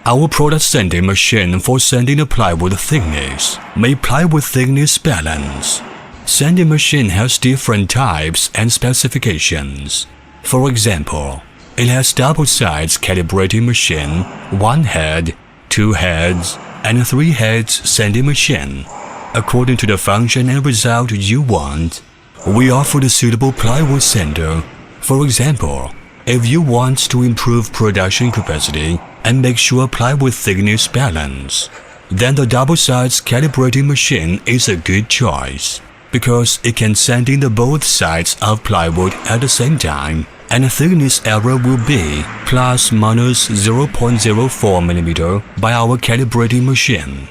Our product sanding machine for sanding the plywood thickness may plywood thickness balance. Sanding machine has different types and specifications. For example, it has double sides calibrating machine, 1 head, 2 heads, and 3 heads sanding machine. According to the function and result you want, we offer the suitable plywood sander. For example, if you want to improve production capacity and make sure plywood thickness balance, then the double sides calibrating machine is a good choice because it can sand in the both sides of plywood at the same time, and the thickness error will be plus minus 0.04 mm by our calibrating machine.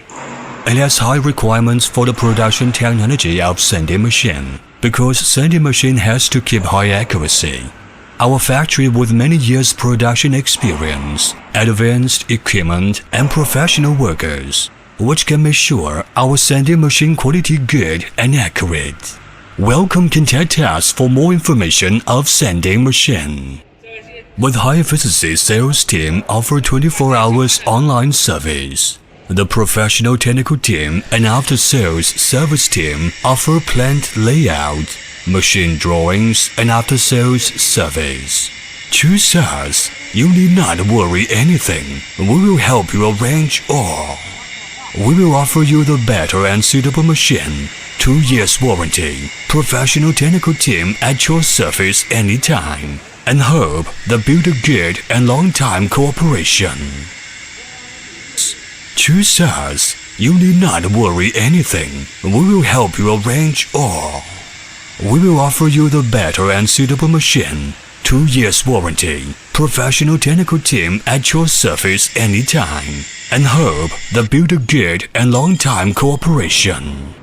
It has high requirements for the production technology of sanding machine because sanding machine has to keep high accuracy. Our factory with many years production experience, advanced equipment and professional workers, which can make sure our sanding machine quality good and accurate. Welcome, contact us for more information of sanding machine. With high efficiency sales team offer 24 hours online service. The professional technical team and after-sales service team offer plant layout, machine drawings, and after-sales service. Choose us. You need not worry anything. We will help you arrange all. We will offer you the better and suitable machine, 2 years warranty, professional technical team at your service anytime, and hope that build a good and long-time cooperation. Choose us. You need not worry anything. We will help you arrange all. We will offer you the better and suitable machine, 2 years warranty, professional technical team at your service anytime, and hope that build a good and long-time cooperation.